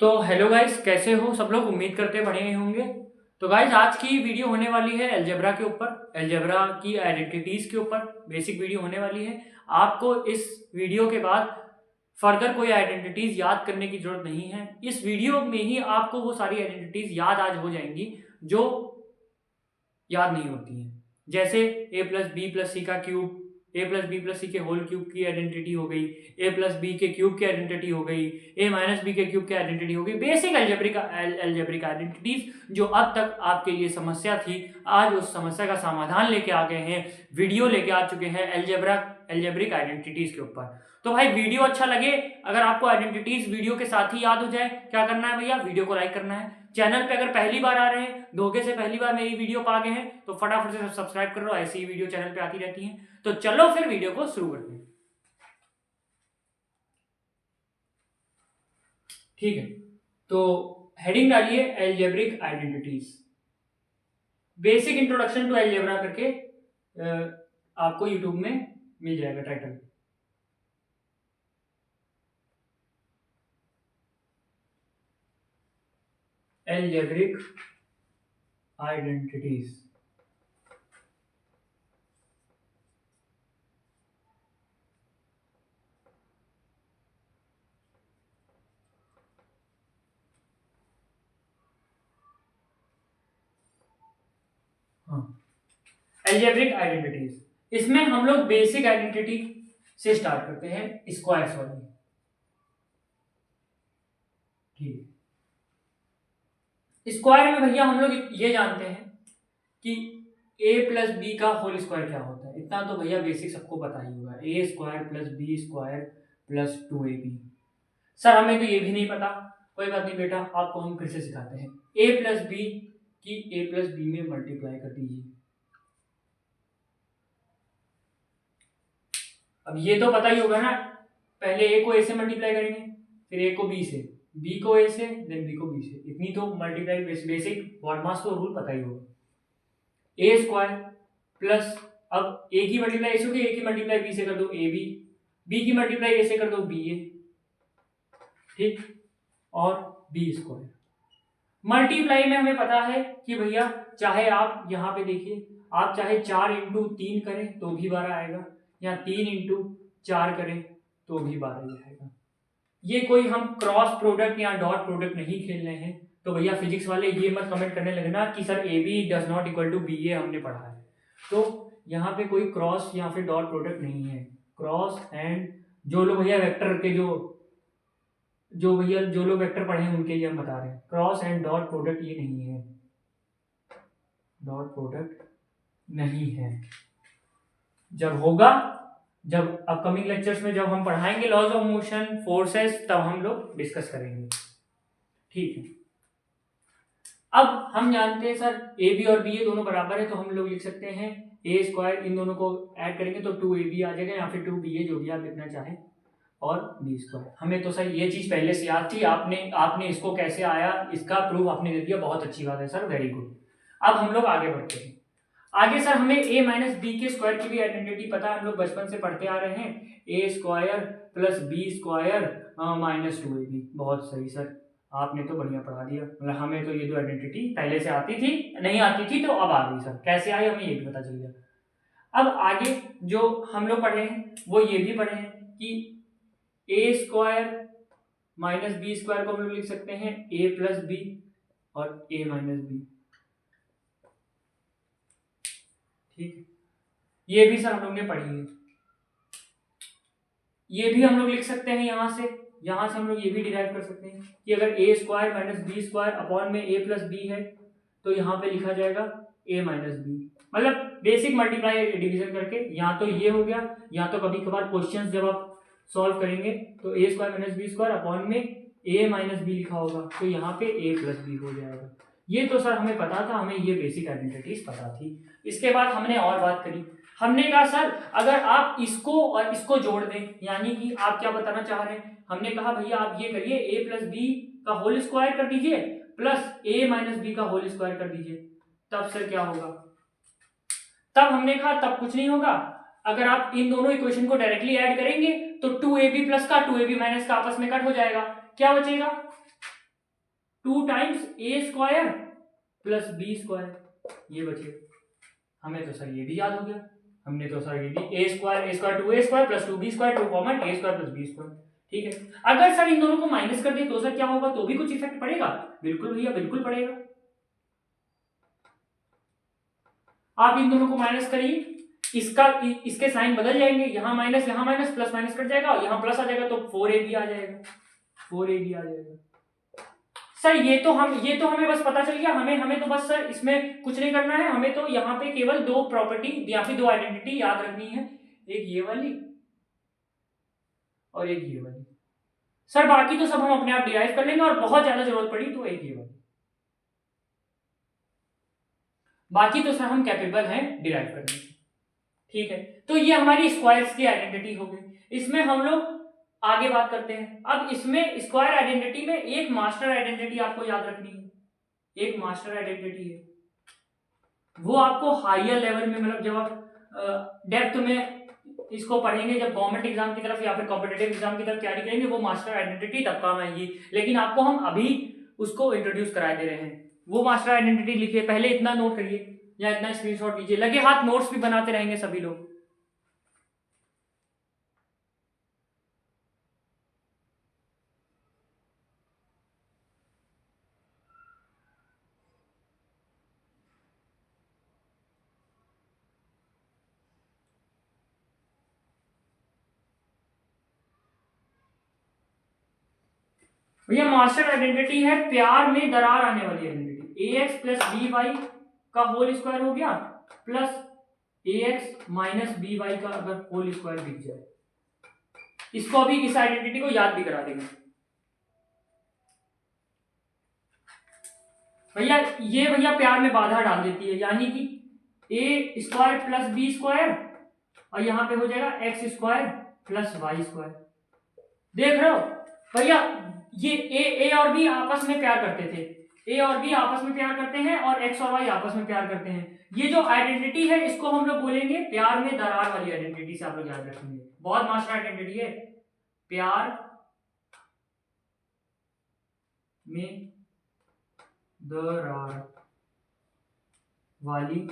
तो hello guys, कैसे हो सब लोग। उम्मीद करते बढ़िया ही होंगे। तो गाइस, आज की वीडियो होने वाली है अलजेब्रा के ऊपर, अलजेब्रा की आइडेंटिटीज के ऊपर बेसिक वीडियो होने वाली है। आपको इस वीडियो के बाद फर्दर कोई आइडेंटिटीज याद करने की जरूरत नहीं है। इस वीडियो में ही आपको वो सारी आइडेंटिटीज याद आज हो जाएंगी जो याद नहीं होती हैं। जैसे ए प्लस बी प्लस सी का क्यूब, ए प्लस बी प्लस सी के होल क्यूब की आइडेंटिटी हो गई, ए प्लस बी के क्यूब की आइडेंटिटी हो गई, ए माइनस बी के क्यूब की आइडेंटिटी हो गई। बेसिक अलजेब्रिक आइडेंटिटीज जो अब तक आपके लिए समस्या थी, आज उस समस्या का समाधान लेके आ गए हैं, वीडियो लेके आ चुके हैं अलजेब्रिक आइडेंटिटीज के ऊपर। तो भाई वीडियो अच्छा लगे, अगर आपको आइडेंटिटीज वीडियो के साथ ही याद हो जाए, क्या करना है भैया, वीडियो को लाइक करना है। चैनल पे अगर पहली बार आ रहे हैं, धोखे से पहली बार मेरी वीडियो पा गए हैं, तो फटाफट से सब्सक्राइब कर लो, ऐसी ही वीडियो चैनल पे आती रहती हैं। तो चलो फिर वीडियो को शुरू करते हैं। ठीक है, तो हेडिंग डालिए algebraic identities, basic introduction to algebra करके आपको यूट्यूब में मिल जाएगा title. Algebraic identities. Algebraic identities, इसमें हम लोग बेसिक आइडेंटिटी से स्टार्ट करते हैं, स्क्वायर्स वाली। ठीक है, स्क्वायर में भैया हम लोग ये जानते हैं कि a प्लस बी का होल स्क्वायर क्या होता है। इतना तो भैया बेसिक सबको पता ही होगा, A square plus B square plus 2ab। Sir हमें तो ये भी नहीं पता, कोई बात नहीं बेटा, आपको हम फिर से सिखाते हैं। a प्लस बी की a प्लस बी में मल्टीप्लाई कर दीजिए। अब ये तो पता ही होगा ना, पहले a को a से मल्टीप्लाई करेंगे, फिर a को b से, b को a से, देन b को b से। इतनी तो मल्टीप्लाई बेसिक बॉडमास को रूल पता ही होगा। ए स्क्वायर प्लस, अब ए की मल्टीप्लाई ए से होगी, ए की मल्टीप्लाई बी से कर दो ए बी की मल्टीप्लाई ए से कर दो बी ए, ठीक, और बी स्क्वायर। मल्टीप्लाई में हमें पता है कि भैया चाहे आप यहाँ पे देखिए, आप चाहे 4 इंटू 3 करें तो भी 12 आएगा, या 3 इंटू 4 करें तो भी 12 ही आएगा। ये कोई हम क्रॉस प्रोडक्ट या डॉट प्रोडक्ट नहीं खेल रहे हैं। तो भैया फिजिक्स वाले ये मत कमेंट करने लगना कि sir A B does not equal to B A, हमने पढ़ा है। तो यहाँ पे कोई क्रॉस या फिर डॉट प्रोडक्ट नहीं है। क्रॉस एंड जो लोग भैया वेक्टर के जो लोग वेक्टर पढ़े हैं उनके लिए हम बता रहे हैं, क्रॉस एंड डॉट प्रोडक्ट ये नहीं है, डॉट प्रोडक्ट नहीं है। जब होगा, जब अपकमिंग लेक्चर्स में जब हम पढ़ाएंगे लॉज ऑफ मोशन, फोर्सेस, तब हम लोग डिस्कस करेंगे। ठीक है, अब हम जानते हैं सर ए बी और बी ए दोनों बराबर है, तो हम लोग लिख सकते हैं ए स्क्वायर, इन दोनों को ऐड करेंगे तो 2ab आ जाएगा, या फिर 2ba, जो भी आप लिखना चाहें, और बी स्क्वायर। हमें तो सर ये चीज पहले से याद थी, आपने इसको कैसे आया, इसका प्रूफ आपने दे दिया, बहुत अच्छी बात है सर, वेरी गुड। अब हम लोग आगे बढ़ते हैं। आगे सर हमें a माइनस बी के स्क्वायर की भी आइडेंटिटी पता है, हम लोग बचपन से पढ़ते आ रहे हैं, A square plus B square minus 2ab। बहुत सही सर, आपने तो बढ़िया पढ़ा दिया। मतलब हमें तो ये दो आइडेंटिटी पहले से आती थी, नहीं आती थी तो अब आ गई सर। कैसे आई हमें ये भी पता चल गया। अब आगे जो हम लोग पढ़े हैं वो ये भी पढ़े हैं कि ए स्क्वायर माइनस बी स्क्वायर को हम लोग लिख सकते हैं ए प्लस बी और ए माइनस बी। ठीक, ये भी सर हम लोग ने पढ़ी है। ये भी हम लोग लिख सकते हैं यहां से हम लोग ये भी डिराइव कर सकते हैं कि अगर A square minus B square upon में ए प्लस बी है, तो यहाँ पे लिखा जाएगा ए माइनस बी। मतलब बेसिक मल्टीप्लाई डिवीजन करके, या तो ये हो गया, या तो कभी कभार क्वेश्चंस जब आप सॉल्व करेंगे तो A square minus B square upon में ए माइनस बी लिखा होगा, तो यहाँ पे ए प्लस बी हो जाएगा। ये तो सर हमें पता था, हमें ये बेसिक आइडेंटिटीज पता थी। इसके बाद हमने और बात करी, हमने कहा सर अगर आप इसको और इसको जोड़ दें, यानी कि आप क्या बताना चाह रहे हैं, हमने कहा भैया आप ये करिए, ए प्लस बी का होल स्क्वायर कर दीजिए प्लस ए माइनस बी का होल स्क्वायर कर दीजिए, तब सर क्या होगा, तब हमने कहा तब कुछ नहीं होगा, अगर आप इन दोनों इक्वेशन को डायरेक्टली ऐड करेंगे तो 2ab प्लस का 2ab माइनस का आपस में कट हो जाएगा, क्या बचेगा 2 times a square plus b square, ये बचेगा। हमें तो सर ये भी याद हो गया, हमने तो सर ये भी a square 2a square plus 2b square 2 common a square plus b square, ठीक है। अगर सर इन दोनों को माइनस कर दिए तो सर क्या होगा, तो भी कुछ इफेक्ट पड़ेगा, बिल्कुल भैया बिल्कुल पड़ेगा। आप इन दोनों को माइनस करिए, इसके साइन बदल जाएंगे, यहाँ माइनस प्लस माइनस कट जाएगा, यहाँ प्लस आ जाएगा तो 4ab आ जाएगा, 4ab आ जाएगा। सर ये तो हमें बस पता चल गया, हमें तो बस सर इसमें कुछ नहीं करना है, हमें तो यहाँ पे केवल दो प्रॉपर्टी या फिर दो आइडेंटिटी याद रखनी है, एक ये वाली और एक ये वाली। सर बाकी तो सब हम अपने आप डिराइव कर लेंगे, और बहुत ज्यादा जरूरत पड़ी तो एक ये वाली, बाकी तो सर हम कैपेबल हैं डिराइव करने की, ठीक है। तो ये हमारी स्क्वायर्स की आइडेंटिटी हो गई। इसमें हम लोग आगे बात करते हैं। अब इसमें स्क्वायर आइडेंटिटी में एक मास्टर आइडेंटिटी आपको याद रखनी है, एक मास्टर आइडेंटिटी है, वो आपको हायर लेवल में, मतलब जब आप डेप्थ में इसको पढ़ेंगे, जब गवर्नमेंट एग्जाम की तरफ या फिर कॉम्पिटेटिव एग्जाम की तरफ तैयारी करेंगे, वो मास्टर आइडेंटिटी तब काम आएगी, लेकिन आपको हम अभी उसको इंट्रोड्यूस कराए दे रहे हैं। वो मास्टर आइडेंटिटी लिखिए, पहले इतना नोट करिए या इतना स्क्रीनशॉट लीजिए, लगे हाथ नोट्स भी बनाते रहेंगे सभी लोग। भैया मास्टर आइडेंटिटी है प्यार में दरार आने वाली identity, ax plus b y का होल स्क्वायर हो गया plus ax minus b y का अगर होल स्क्वायर दिख जाए, इसको अभी इस आइडेंटिटी को याद भी करा देंगे भैया। ये भैया प्यार में बाधा डाल देती है, यानी कि a square plus B square और यहां पे हो जाएगा x square plus y square. देख रहे हो भैया, ये ए और बी आपस में प्यार करते थे, ए और बी आपस में प्यार करते हैं और एक्स और वाई आपस में प्यार करते हैं। ये जो आइडेंटिटी है इसको हम लोग बोलेंगे प्यार में दरार वाली आइडेंटिटी से आप लोग याद रखेंगे, बहुत मास्टर आइडेंटिटी है, प्यार में दरार वाली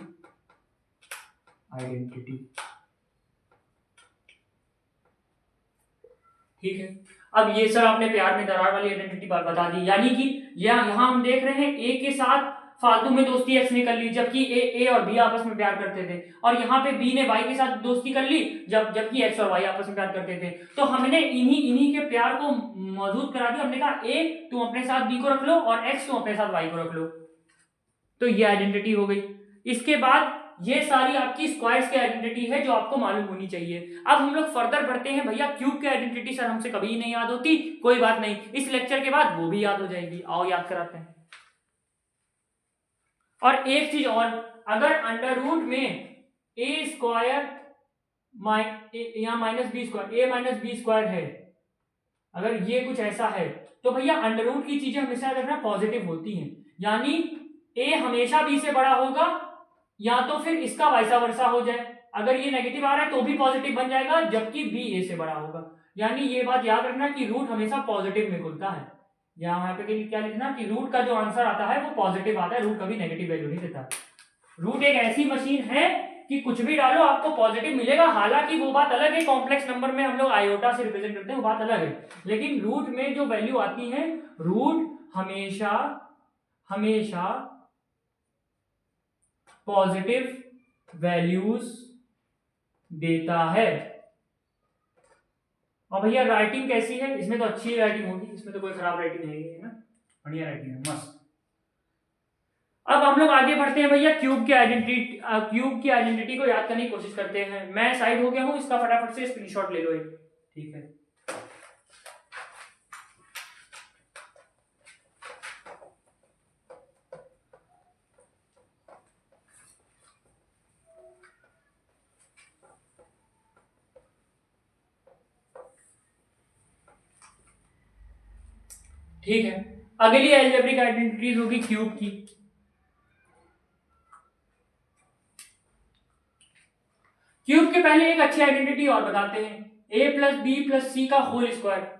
आइडेंटिटी, ठीक है। अब ये सर आपने प्यार में दरार वाली आइडेंटिटी बता दी, यानी कि यहाँ हम देख रहे हैं ए के साथ फालतू में दोस्ती एक्स ने कर ली, जबकि ए और बी आपस में प्यार करते थे, और यहाँ पे बी ने वाई के साथ दोस्ती कर ली जबकि एक्स और वाई आपस में प्यार करते थे। तो हमने इन्हीं के प्यार को मौजूद करा दिया, हमने कहा ए तुम अपने साथ बी को रख लो और एक्स तुम अपने साथ वाई को रख लो, तो ये आइडेंटिटी हो गई। इसके बाद ये सारी आपकी स्क्वायर्स की आइडेंटिटी है जो आपको मालूम होनी चाहिए। अब हम लोग फर्दर बढ़ते हैं भैया, क्यूब की आइडेंटिटी सर हमसे कभी नहीं याद होती, कोई बात नहीं, इस लेक्चर के बाद वो भी याद हो जाएगी, आओ याद कराते हैं। और एक चीज और, अगर अंडर रूट में ए स्क्वायर या माइनस बी स्क्वायर, ए माइनस बी स्क्वायर है, अगर ये कुछ ऐसा है तो भैया अंडर रूट की चीजें हमेशा रखना पॉजिटिव होती हैं, यानी ए हमेशा बी से बड़ा होगा या तो फिर इसका वैसा वर्षा हो जाए, अगर ये नेगेटिव आ रहा है तो भी पॉजिटिव बन जाएगा जबकि बी ए से बड़ा होगा, यानी ये बात याद रखना कि रूट हमेशा पॉजिटिव में खुलता है। यहाँ पे क्या लिखना कि रूट का जो आंसर आता है वो पॉजिटिव आता है, रूट कभी नेगेटिव वैल्यू नहीं देता। रूट एक ऐसी मशीन है कि कुछ भी डालो आपको पॉजिटिव मिलेगा, हालांकि वो बात अलग है, कॉम्प्लेक्स नंबर में हम लोग आयोटा से रिप्रेजेंट करते हैं, वो बात अलग है, लेकिन रूट में जो वैल्यू आती है, रूट हमेशा हमेशा पॉजिटिव वैल्यूज देता है। और भैया राइटिंग कैसी है, इसमें तो अच्छी राइटिंग होगी, इसमें तो कोई खराब राइटिंग नहीं है ना, बढ़िया राइटिंग है, मस्त। अब हम लोग आगे बढ़ते हैं भैया, क्यूब की आइडेंटिटी को याद करने की कोशिश करते हैं। मैं साइड हो गया हूं, इसका फटाफट से स्क्रीनशॉट ले लो एक, ठीक है। ठीक है, अगली अलजेब्रिक आइडेंटिटीज होगी क्यूब की। पहले एक अच्छी आइडेंटिटी और बताते हैं, a प्लस बी प्लस सी का होल स्क्वायर।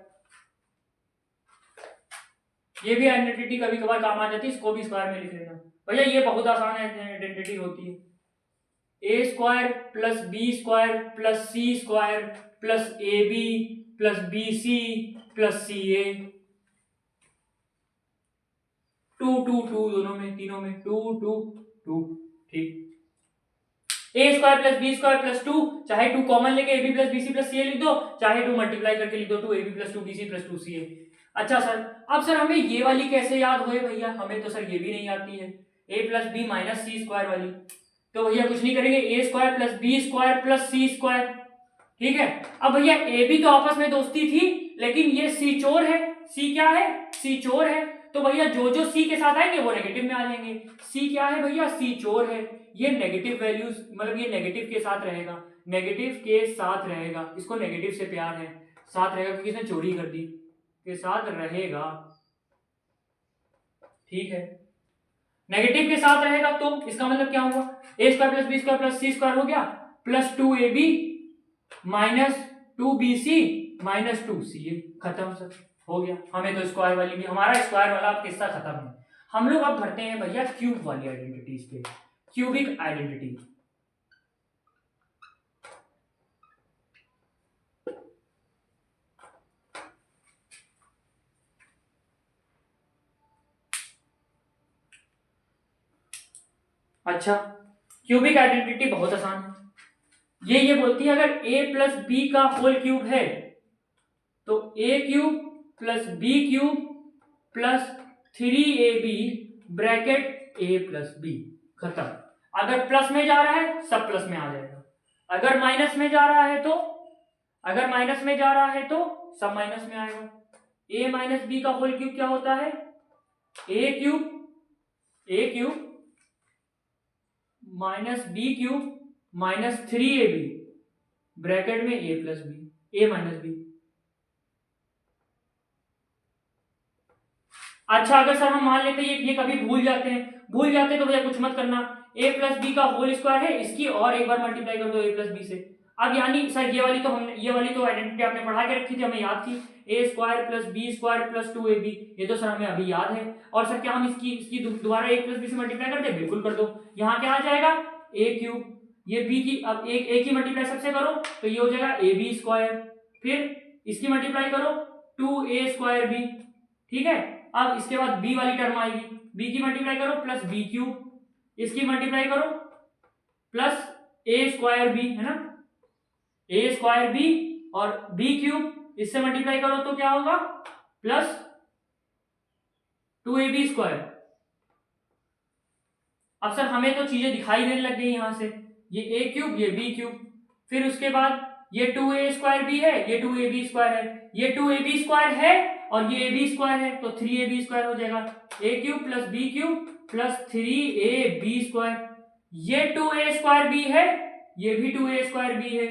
ये भी आइडेंटिटी कभी कभार काम आ जाती है, इसको भी स्क्वायर में लिख लेना भैया, ये बहुत आसान आइडेंटिटी होती है। A square plus B square plus C square plus A B plus B C plus C A, 2 2 2 दोनों में, तीनों में 2 2 2, ठीक। A square plus B square plus 2, चाहे 2 कॉमन लेके A B plus B C plus C A लिख दो, चाहे 2 मल्टीप्लाई करके लिख दो 2 A B plus 2 B C plus 2 C A. अच्छा सर, अब सर हमें ये वाली कैसे याद हुए भैया, हमें तो सर ये भी नहीं आती है, A plus B minus C square वाली। तो भैया कुछ नहीं करेंगे, A square plus B square plus C square, ठीक है। अब भैया ए बी तो आपस में दोस्ती थी, लेकिन ये सी चोर है, सी क्या है, सी चोर है, तो भैया जो जो सी के साथ आएंगे वो नेगेटिव में आ जाएंगे। सी क्या है भैया, सी चोर है, ये नेगेटिव वैल्यूज, मतलब ये नेगेटिव के साथ रहेगा, नेगेटिव के साथ रहेगा, इसको नेगेटिव से प्यार है, साथ रहेगा क्योंकि इसने चोरी कर दी, के साथ रहेगा, ठीक है। नेगेटिव के साथ रहेगा तो इसका मतलब क्या हुआ, A square plus B square plus C square हो गया, plus 2 A B minus 2 B C minus 2 C A, खत्म सर, हो गया। हमें तो स्क्वायर वाली भी, हमारा स्क्वायर वाला अब किस्सा खत्म है। हम लोग अब भरते हैं भैया क्यूब वाली आइडेंटिटीज पे, क्यूबिक आइडेंटिटी। अच्छा, क्यूबिक आइडेंटिटी बहुत आसान है, ये बोलती है अगर a प्लस बी का होल क्यूब है तो a cube plus b cube plus 3ab bracket a plus b, खत्म। अगर प्लस में जा रहा है सब प्लस में आ जाएगा, अगर माइनस में जा रहा है तो, अगर माइनस में जा रहा है तो सब माइनस में आएगा। a माइनस बी का होल क्यूब क्या होता है, a cube minus B cube minus 3ab bracket में a plus b, a minus b. अच्छा, अगर सर हम मान लेते हैं ये कभी भूल जाते हैं तो भैया कुछ मत करना, a प्लस बी का होल स्क्वायर है, इसकी और एक बार मल्टीप्लाई कर दो a प्लस बी से। अब यानी सर ये वाली तो आइडेंटिटी आपने पढ़ा के रखी थी, हमें याद थी, A square plus B square plus 2ab, ये तो सर हमें अभी याद है। और सर क्या हम इसकी दोबारा a प्लस बी से मल्टीप्लाई कर दे, बिल्कुल कर दो। यहाँ क्या आ जाएगा, a क्यूब, ये b की, अब एक की मल्टीप्लाई सबसे करो तो ये हो जाएगा ए बी स्क्वायर, फिर इसकी मल्टीप्लाई करो 2a स्क्वायर बी, ठीक है। अब इसके बाद b वाली टर्म आएगी, b की मल्टीप्लाई करो प्लस बी क्यूब, इसकी मल्टीप्लाई करो प्लस a स्क्वायर बी, है ना, a स्क्वायर बी और b क्यूब, इससे मल्टीप्लाई करो तो क्या होगा, प्लस 2ab स्क्वायर। अब सर हमें तो चीजें दिखाई देने लग गई यहां से, ये a क्यूब ये b क्यूब, फिर उसके बाद ये 2a स्क्वायर b है, ये 2ab स्क्वायर है, ये 2ab स्क्वायर है और ये ab स्क्वायर है, तो 3ab स्क्वायर हो जाएगा, a cube plus b cube plus 3ab square, ये 2a स्क्वायर b है, ये भी 2a स्क्वायर b है,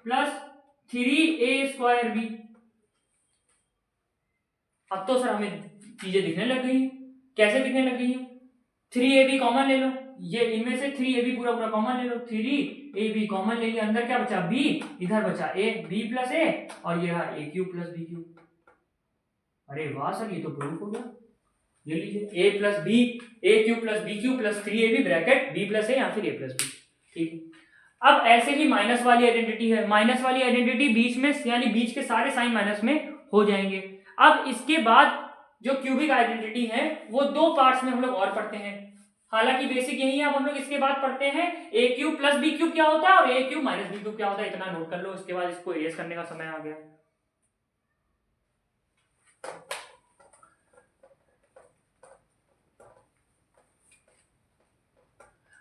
प्लस 3a स्क्वायर b। अब तो सर हमें चीजें दिखने लग गई हैं, कैसे दिखने लग गई हैं, 3ab कॉमन ले लो, ये इनमें से 3ab पूरा पूरा कॉमन ले लो, 3ab कॉमन ले लिया, अंदर क्या बचा b, इधर बचा a, b प्लस a और ये रहा a cube plus b cube. अरे वाह सर, ये तो प्रूफ हो गया, ये लीजिए a plus b, a cube plus b cube plus 3ab bracket b plus a या फिर a प्लस b, ठीक है। अब ऐसे ही माइनस वाली आइडेंटिटी है, माइनस वाली आइडेंटिटी बीच में, यानी बीच के सारे साइन माइनस में हो जाएंगे। अब इसके बाद जो क्यूबिक आइडेंटिटी है वो दो पार्ट्स में हम लोग और पढ़ते हैं, हालांकि बेसिक यही है। अब हम लोग इसके बाद पढ़ते हैं a cube plus b cube क्या होता है और a cube minus B cube क्या होता है, इतना नोट कर लो, इसके बाद इसको इरेज करने का समय आ गया।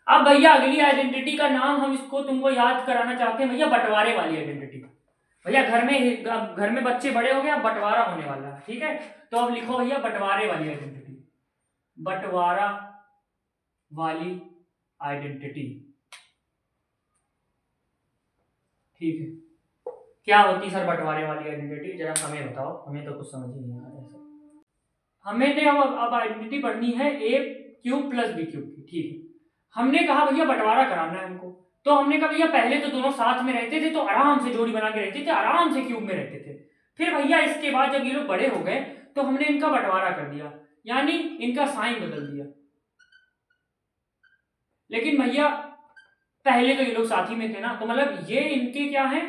अब भैया अगली आइडेंटिटी का नाम हम इसको तुमको याद कराना चाहते हैं भैया, बंटवारे वाली आइडेंटिटी। भैया घर में बच्चे बड़े हो गए, अब बंटवारा होने वाला है, ठीक है। तो अब लिखो भैया बंटवारे वाली आइडेंटिटी, बंटवारा वाली आइडेंटिटी, ठीक है। क्या होती सर बंटवारे वाली आइडेंटिटी, जरा हमें बताओ, हमें तो कुछ समझ ही नहीं आ रहा है। हमें अब आइडेंटिटी पढ़नी है a cube plus b cube की, ठीक है। हमने कहा भैया बंटवारा कराना है हमको, तो हमने कहा भैया पहले तो दोनों साथ में रहते थे तो आराम से जोड़ी बना के रहते थे, आराम से क्यूब में रहते थे। फिर भैया इसके बाद जब ये लोग बड़े हो गए तो हमने इनका बंटवारा कर दिया, यानी इनका साइन बदल दिया। लेकिन भैया पहले तो ये लोग साथ ही में थे ना, तो मतलब ये इनके क्या है,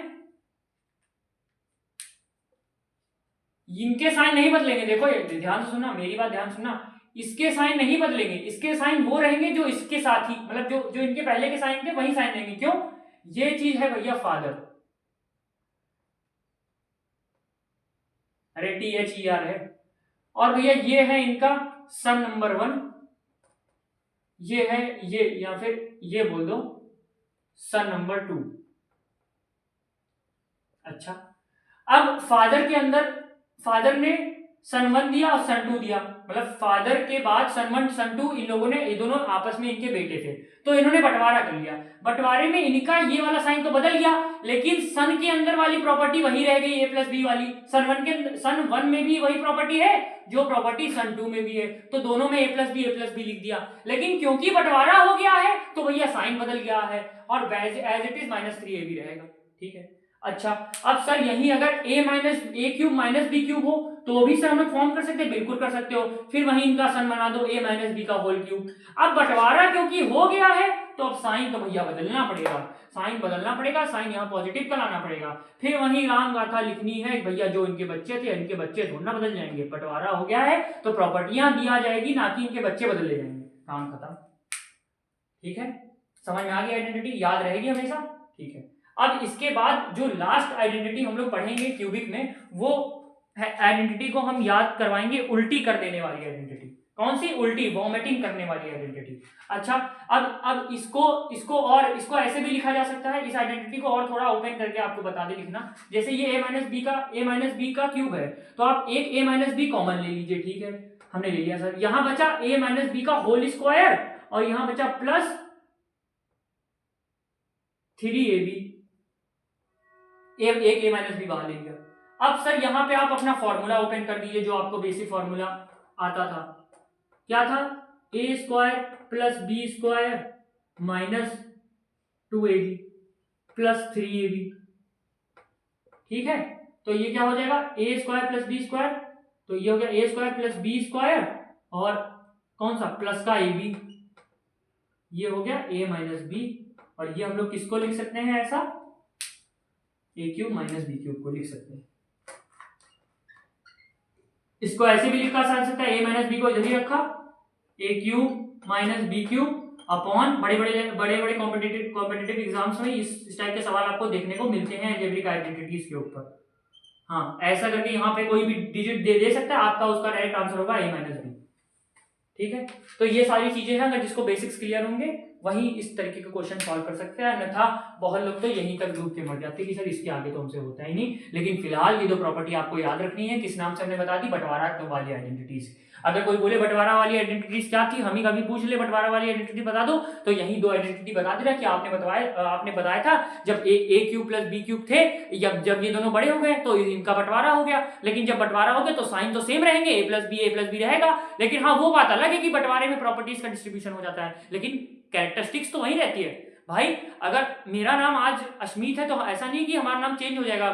इनके साइन नहीं बदलेंगे। देखो ध्यान से सुनना, मेरी बात ध्यान से सुनना, इसके साइन नहीं बदलेंगे, इसके साइन वो रहेंगे जो इसके साथ ही, मतलब जो जो इनके पहले के साइन थे वही साइन रहेंगे। क्यों? ये चीज है भैया फादर, अरे THER है। और भैया ये है इनका सन नंबर 1, ये है ये, या फिर ये बोल दो सन नंबर 2। अच्छा, अब फादर के अंदर फादर ने सन 1 दिया और सन 2 दिया, मतलब फादर के बाद सन 1 सन 2, इन लोगों ने, ये दोनों आपस में इनके बेटे थे, तो इन्होंने बंटवारा कर लिया। बंटवारे में इनका ये वाला साइन तो बदल गया, लेकिन सन के अंदर वाली प्रॉपर्टी वही रह गई, A+B वाली। सन 1 में भी वही प्रॉपर्टी है जो प्रॉपर्टी सन 2 में भी है, तो दोनों में A+B लिख दिया। लेकिन क्योंकि बंटवारा हो गया है तो भैया साइन बदल गया है, और एज इट इज -3AB रहेगा। ठीक है। अच्छा, अब सर यही अगर A माइनस बी क्यूब हो तो भी सर हम लोग फॉर्म कर सकते हैं, बिल्कुल कर सकते हो। फिर वही इनका सन बना दो A-B का होल क्यूब। अब बंटवारा क्योंकि हो गया है तो अब साइन तो भैया बदलना पड़ेगा, साइन बदलना पड़ेगा, साइन यहाँ पॉजिटिव का लाना पड़ेगा। फिर वही राम गाथा लिखनी है भैया, जो इनके बच्चे थे इनके बच्चे थोड़ा ना बदल जाएंगे, बंटवारा हो गया है तो प्रॉपर्टियां दिया जाएगी, ना कि इनके बच्चे बदले जाएंगे, काम खत्म। ठीक है, समझ में आ गई? आइडेंटिटी याद रहेगी हमेशा। ठीक है, अब इसके बाद जो लास्ट आइडेंटिटी हम लोग पढ़ेंगे क्यूबिक में, वो आइडेंटिटी को हम याद करवाएंगे उल्टी कर देने वाली आइडेंटिटी। कौन सी? उल्टी, वॉमिटिंग करने वाली आइडेंटिटी। अच्छा, अब इसको ऐसे भी लिखा जा सकता है, इस आइडेंटिटी को और थोड़ा ओपन करके आपको बता दे लिखना। जैसे ये A माइनस बी का क्यूब है, तो आप एक A-B कॉमन ले लीजिए। ठीक है, हमने ले लिया सर। यहां बचा A-B का होल स्क्वायर, और यहां बचा प्लस 3AB, एक A-B बाहर ले लिया। अब सर यहाँ पे आप अपना फॉर्मूला ओपन कर दीजिए, जो आपको बेसिक फॉर्मूला आता था। क्या था? A² plus B² minus 2AB plus 3AB। ठीक है, तो ये क्या हो जाएगा? A² प्लस B², तो ये हो गया A² प्लस B², और कौन सा प्लस का AB, ये हो गया A-B। और ये हम लोग किसको लिख सकते हैं ऐसा? A³ माइनस B³ को लिख सकते हैं। इसको ऐसे भी लिखा जा सकता है, A-B को इधर ही रखा, A³ माइनस B³ अपॉन, बड़े बड़े कॉम्पिटिटिव एग्जाम्स में इस टाइप के सवाल आपको देखने को मिलते हैं अलजेब्रिक आइडेंटिटीज के ऊपर। हाँ, ऐसा करके यहाँ पे कोई भी डिजिट दे सकता है, आपका उसका डायरेक्ट आंसर होगा A-B। ठीक है, तो ये सारी चीजें हैं, अगर जिसको बेसिक्स क्लियर होंगे वही इस तरीके का क्वेश्चन सॉल्व कर सकते हैं, अन्यथा बहुत लोग तो यहीं तक डूब के मर जाते हैं कि सर इसके आगे तो हमसे होता ही नहीं। लेकिन फिलहाल ये दो प्रॉपर्टी आपको याद रखनी है, किस नाम से हमने बता दी? बंटवारा वाली आइडेंटिटीज। अगर कोई बोले बंटवारा वाली आइडेंटिटीज क्या थी, हम ही कभी पूछ ले बंटवारा वाली आइडेंटिटी बता दो, तो यही दो आइडेंटिटी बता दे रहा कि आपने बताया था जब A³ प्लस B³ थे, जब ये दोनों बड़े हो गए तो इनका बंटवारा हो गया। लेकिन जब बंटवारा हो गया तो साइन तो सेम रहेंगे, A+B रहेगा। लेकिन हाँ, वो बात अलग है कि बंटवारे में प्रॉपर्टीज का डिस्ट्रीब्यूशन हो जाता है, लेकिन कैरेक्टरिस्टिक्स तो वही रहती है भाई। अगर मेरा नाम आज अश्मीत है तो ऐसा नहीं कि हमारा नाम चेंज हो जाएगा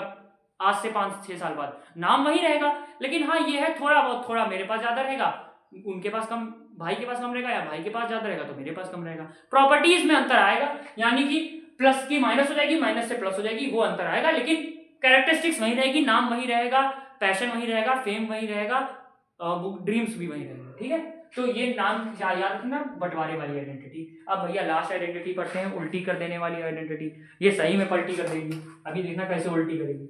आज से 5-6 साल बाद, नाम वही रहेगा। लेकिन हाँ, ये है थोड़ा बहुत, थोड़ा मेरे पास ज्यादा रहेगा, उनके पास कम, भाई के पास कम रहेगा, या भाई के पास ज्यादा रहेगा तो मेरे पास कम रहेगा। प्रॉपर्टीज में अंतर आएगा, यानी कि प्लस की माइनस हो जाएगी, माइनस से प्लस हो जाएगी, वो अंतर आएगा। लेकिन कैरेक्टरिस्टिक्स वही रहेगी, नाम वही रहेगा, पैशन वही रहेगा, फेम वही रहेगा, ड्रीम्स भी वही रहेगा। ठीक है, तो ये नाम याद रखना, बंटवारे वाली आइडेंटिटी। अब भैया लास्ट आइडेंटिटी पढ़ते हैं, उल्टी कर देने वाली आइडेंटिटी। ये सही में पलटी कर देगी, अभी देखना कैसे उल्टी करेगी।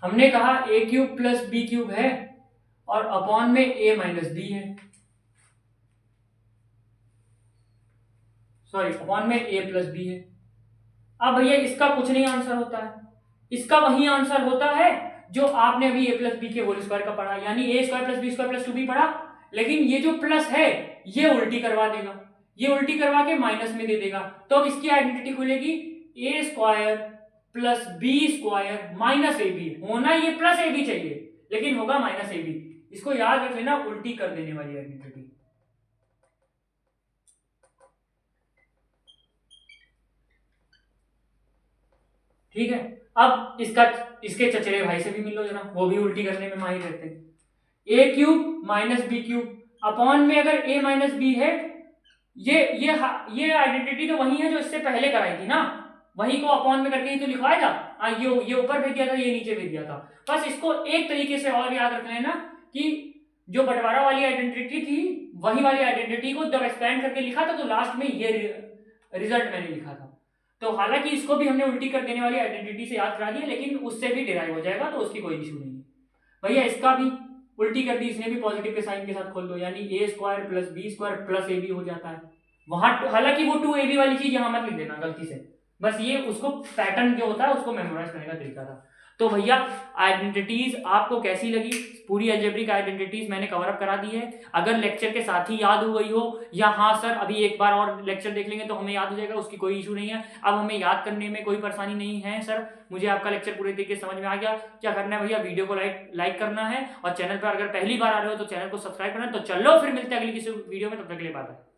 हमने कहा A³ प्लस B³ है और अपॉन में A-B है, सॉरी अपॉन में A+B है। अब भैया इसका कुछ नहीं आंसर होता है, इसका वही आंसर होता है जो आपने अभी a प्लस बी के होल स्क्वायर का पढ़ा, यानी a square plus B square plus 2b पढ़ा, लेकिन ये जो प्लस है ये उल्टी करवा देगा, ये उल्टी करवा के माइनस में दे देगा। तो अब इसकी आइडेंटिटी खुलेगी a square plus B square minus a b. होना ये प्लस ए बी चाहिए, लेकिन होगा माइनस ए बी। इसको याद रख लेना, उल्टी कर देने वाली आइडेंटिटी। ठीक है, अब इसके चचेरे भाई से भी मिलो जरा, वो भी उल्टी करने में माहिर रहते हैं। A cube minus B cube upon में अगर a माइनस बी है, ये आइडेंटिटी तो वही है जो इससे पहले कराई थी ना, वही को अपॉन में करके ही तो लिखवाया था। ये ऊपर भेज दिया था, ये नीचे भेज दिया था। बस इसको एक तरीके से और याद रख लेना कि जो बंटवारा वाली आइडेंटिटी थी, वही वाली आइडेंटिटी को जब एक्सपेंड करके लिखा था तो लास्ट में ये रिजल्ट मैंने लिखा था। तो हालांकि इसको भी हमने उल्टी कर देने वाली आइडेंटिटी से याद करा दिया, लेकिन उससे भी डिराइव हो जाएगा, तो उसकी कोई इशू नहीं है। भैया इसका भी उल्टी कर दी, इसने भी पॉजिटिव के साइन के साथ खोल दो, यानी a square plus B square plus A b हो जाता है। वहां हालांकि वो 2ab वाली चीज यहां मत लिख देना गलती से, बस ये उसको पैटर्न जो होता है उसको मेमोराइज करने का तरीका था। तो भैया आइडेंटिटीज आपको कैसी लगी? पूरी अलजेब्रिक आइडेंटिटीज मैंने कवर अप करा दी है। अगर लेक्चर के साथ ही याद हो गई हो, या हाँ सर अभी एक बार और लेक्चर देख लेंगे तो हमें याद हो जाएगा, उसकी कोई इशू नहीं है। अब हमें याद करने में कोई परेशानी नहीं है सर, मुझे आपका लेक्चर पूरे तरीके से समझ में आ गया। क्या करना है भैया, वीडियो को लाइक करना है, और चैनल पर अगर पहली बार आ रहे हो तो चैनल को सब्सक्राइब करना है। तो चलो फिर मिलते हैं अगली किसी वीडियो में, तब तक के लिए बाय बाय।